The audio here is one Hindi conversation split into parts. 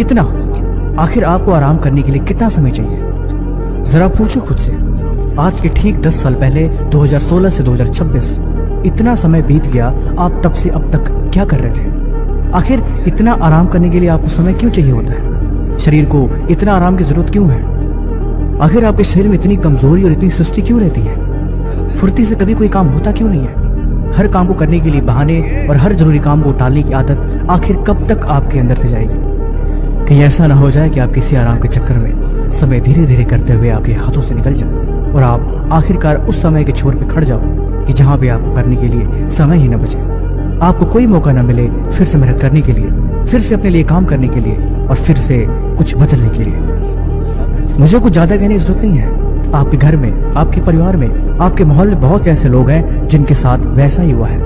कितना? आखिर आपको आराम करने के लिए कितना समय चाहिए? जरा पूछो खुद से। आज के ठीक 10 साल पहले 2016 से 2026 इतना समय बीत गया। आप तब से अब तक क्या कर रहे थे? आखिर इतना आराम करने के लिए आपको समय क्यों चाहिए होता है? शरीर को इतना आराम की जरूरत क्यों है? आखिर आपके शरीर में इतनी कमजोरी और इतनी सुस्ती क्यों रहती है? फुर्ती से कभी कोई काम होता क्यों नहीं है? हर काम को करने के लिए बहाने और हर जरूरी काम को टालने की आदत आखिर कब तक आपके अंदर से जाएगी? कहीं ऐसा ना हो जाए कि आप किसी आराम के चक्कर में समय धीरे धीरे करते हुए आपके हाथों से निकल जाए और आप आखिरकार उस समय के छोर पे खड़ जाओ कि जहां पे आपको करने के लिए समय ही न बचे। आपको कोई मौका न मिले फिर से मेहनत करने के लिए, फिर से अपने लिए काम करने के लिए और फिर से कुछ बदलने के लिए। मुझे कुछ ज्यादा कहने की जरूरत नहीं है। आपके घर में, आपके परिवार में, आपके माहौल में बहुत से ऐसे लोग हैं जिनके साथ वैसा ही हुआ है।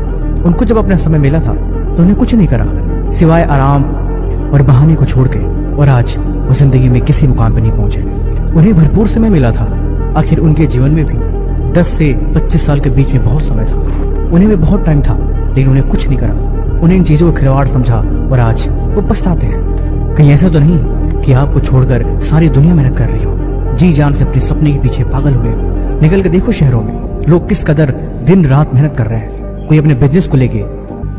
उनको जब अपना समय मिला था तो उन्हें कुछ नहीं करा सिवाय आराम और बहाने को छोड़ के, और आज वो जिंदगी में किसी मुकाम पे नहीं पहुंचे। उन्हें भरपूर समय मिला था। आखिर उनके जीवन में भी 10 से 25 साल के बीच में बहुत समय था। उन्हें भी बहुत टाइम था, लेकिन उन्हें कुछ नहीं करा। उन्हें इन चीजों को खिलवाड़ समझा और आज वो पछताते हैं। कहीं ऐसा तो नहीं कि आपको छोड़कर सारी दुनिया मेहनत कर रही हो, जी जान से अपने सपने के पीछे पागल हुए हो। निकल के देखो शहरों में लोग किस कदर दिन रात मेहनत कर रहे हैं। कोई अपने बिजनेस को लेके,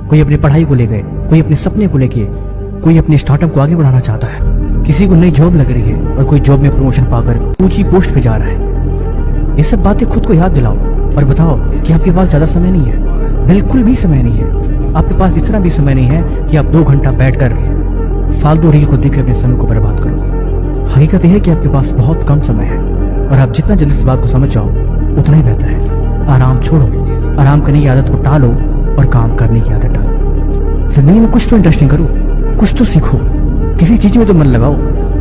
कोई अपनी पढ़ाई को लेके, कोई अपने सपने को लेके, कोई अपने स्टार्टअप को आगे बढ़ाना चाहता है। किसी को नई जॉब लग रही है और कोई जॉब में प्रमोशन पाकर ऊंची पोस्ट पे जा रहा है। ये सब बातें खुद को याद दिलाओ और बताओ कि आपके पास ज्यादा समय नहीं है। बिल्कुल भी समय नहीं है। आपके पास इतना भी समय नहीं है कि आप 2 घंटा बैठकर फालतू रील को देख अपने समय को बर्बाद करो। हकीकत यह है कि आपके पास बहुत कम समय है और आप जितना जल्दी इस बात को समझ जाओ उतना ही बेहतर है। आराम छोड़ो, आराम करने की आदत को टालो और काम करने की आदत डालो। जिंदगी में कुछ तो इंटरेस्टिंग करो, कुछ तो सीखो, किसी चीज में तो मन लगाओ।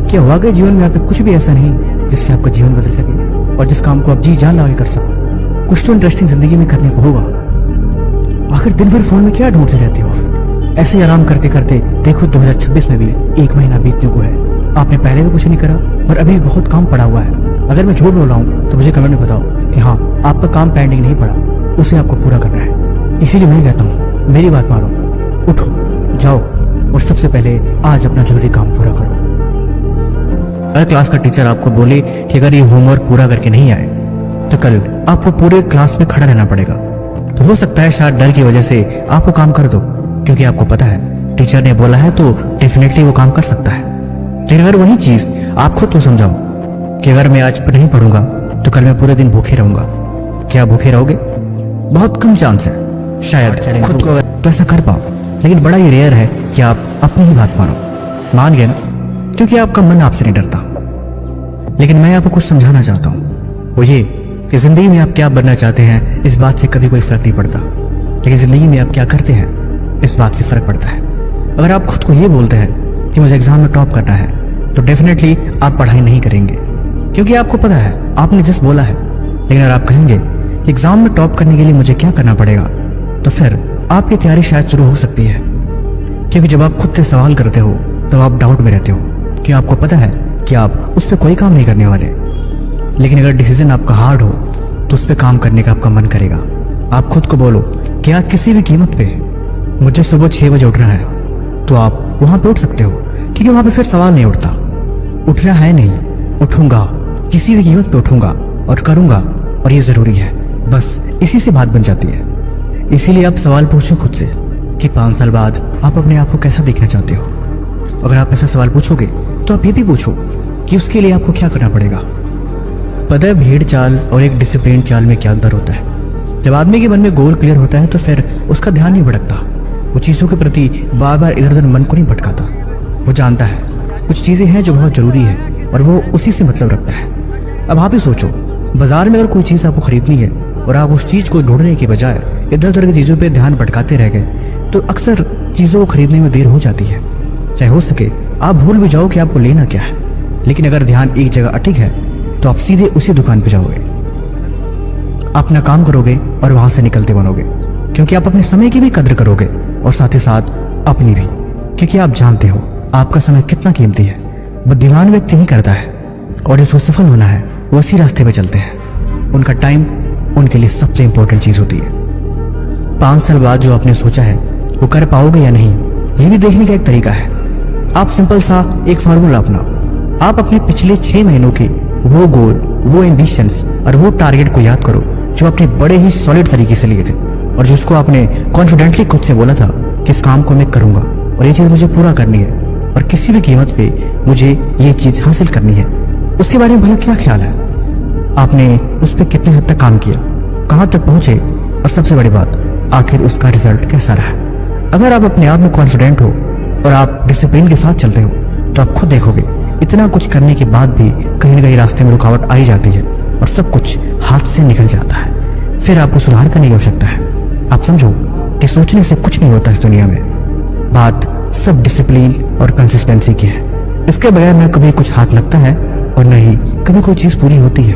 क्या वाकई जीवन में आप पे कुछ भी ऐसा नहीं जिससे आपका जीवन बदल सके और जिस काम को आप जी जान लगा के कर सको? कुछ तो इंटरेस्टिंग जिंदगी में करने को होगा। आखिर दिन भर फोन में क्या ढूंढते रहते हो आप? ऐसे ही आराम करते करते देखो 2026 में भी 1 महीना बीतने को है। आपने पहले भी कुछ नहीं करा और अभी भी बहुत काम पड़ा हुआ है। अगर मैं झूठ बोल रहा हूँ तो मुझे कमेंट में बताओ कि हाँ, आपका काम पेंडिंग नहीं पड़ा, उसे आपको पूरा करना है। इसीलिए मैं कहता हूँ, मेरी बात मानो, उठो, जाओ और सबसे पहले आज अपना जरूरी काम पूरा करो। अगर क्लास का टीचर आपको बोले कि अगर ये होमवर्क पूरा करके नहीं आए तो कल आपको पूरे क्लास में खड़ा रहना पड़ेगा, तो हो सकता है शायद डर की वजह से आपको काम कर दो, क्योंकि आपको पता है टीचर ने बोला है तो डेफिनेटली वो काम कर सकता है। लेकिन अगर वही चीज आप खुद को समझाओ कि अगर मैं आज नहीं पढ़ूंगा तो कल मैं पूरे दिन भूखे रहूंगा, क्या भूखे रहोगे? बहुत कम चांस है शायद खुद को तो ऐसा कर पाओ, लेकिन बड़ा ही रेयर है कि आप अपनी ही बात मानो। मान गए ना, क्योंकि आपका मन आपसे नहीं डरता। लेकिन मैं आपको कुछ समझाना चाहता हूँ, वो ये कि जिंदगी में आप क्या बनना चाहते हैं इस बात से कभी कोई फर्क नहीं पड़ता, लेकिन जिंदगी में आप क्या करते हैं इस बात से फर्क पड़ता है। अगर आप खुद को ये बोलते हैं कि मुझे एग्जाम में टॉप करना है तो डेफिनेटली आप पढ़ाई नहीं करेंगे, क्योंकि आपको पता है आपने जस्ट बोला है। लेकिन अगर आप कहेंगे कि एग्जाम में टॉप करने के लिए मुझे क्या करना पड़ेगा, तो फिर आपकी तैयारी शायद शुरू हो सकती है। क्योंकि जब आप खुद से सवाल करते हो तब आप डाउट में रहते हो, क्योंकि आपको पता है कि आप उस पर कोई काम नहीं करने वाले। लेकिन अगर डिसीजन आपका हार्ड हो तो उस पर काम करने का आपका मन करेगा। आप खुद को बोलो कि आज किसी भी कीमत पे मुझे सुबह 6 बजे उठना है, तो आप वहां पे उठ सकते हो, क्योंकि वहां पे फिर सवाल नहीं उठता। उठना है नहीं, उठूंगा, किसी भी कीमत पे उठूंगा और करूंगा, और ये जरूरी है। बस इसी से बात बन जाती है। इसीलिए आप सवाल पूछो खुद से कि 5 साल बाद आप अपने आप को कैसा देखना चाहते हो। अगर आप ऐसा सवाल पूछोगे तो आप ये भी पूछो कि उसके लिए आपको क्या करना पड़ेगा। पता है भीड़ चाल और एक डिसिप्लिन चाल में क्या अंतर होता है? जब आदमी के मन में गोल क्लियर होता है तो फिर उसका ध्यान नहीं भटकता, वो चीज़ों के प्रति बार बार इधर उधर मन को नहीं भटकाता। वो जानता है कुछ चीज़ें हैं जो बहुत जरूरी है और वो उसी से मतलब रखता है। अब आप ही सोचो, बाजार में अगर कोई चीज़ आपको खरीदनी है और आप उस चीज़ को ढूंढने के बजाय इधर उधर की चीज़ों पे ध्यान भटकाते रह गए तो अक्सर चीज़ों को खरीदने में देर हो जाती है। चाहे हो सके आप भूल भी जाओ कि आपको लेना क्या है, लेकिन अगर ध्यान एक जगह अटक है तो आप सीधे उसी दुकान पे जाओगे, अपना काम करोगे और वहां से निकलते बनोगे, क्योंकि आप अपने समय की भी कद्र करोगे और साथ ही साथ अपनी भी, क्योंकि आप जानते हो आपका समय कितना कीमती है। बुद्धिमान व्यक्ति ही करता है और जिसको सफल होना है वो इसी रास्ते पे चलते हैं। उनका टाइम उनके लिए सबसे इंपॉर्टेंट चीज होती है। 5 साल बाद जो आपने सोचा है वो कर पाओगे या नहीं, ये भी देखने का एक तरीका है। आप सिंपल सा एक फार्मूला अपनाओ। आप अपने पिछले 6 महीनों के वो गोल, वो एम्बिशंस और वो टारगेट को याद करो जो आपने बड़े ही सॉलिड तरीके से लिए थे और जिसको आपने कॉन्फिडेंटली खुद से बोला था कि इस काम को मैं करूंगा और ये चीज़ मुझे पूरा करनी है और किसी भी कीमत पे मुझे ये चीज़ हासिल करनी है। उसके बारे में भला क्या ख्याल है? आपने उस पर कितने हद तक काम किया, कहाँ तक पहुंचे और सबसे बड़ी बात, आखिर उसका रिजल्ट कैसा रहा? अगर आप अपने आप में कॉन्फिडेंट हो और आप डिसिप्लिन के साथ चलते हो तो आप खुद देखोगे इतना कुछ करने के बाद भी कहीं ना कहीं रास्ते में रुकावट आ ही जाती है और सब कुछ हाथ से निकल जाता है। फिर आपको सुधार करने की आवश्यकता है। आप समझो कि सोचने से कुछ नहीं होता इस दुनिया में, बात सब डिसिप्लिन और कंसिस्टेंसी की है। इसके बगैर न कभी कुछ हाथ लगता है और न ही कभी कोई चीज़ पूरी होती है।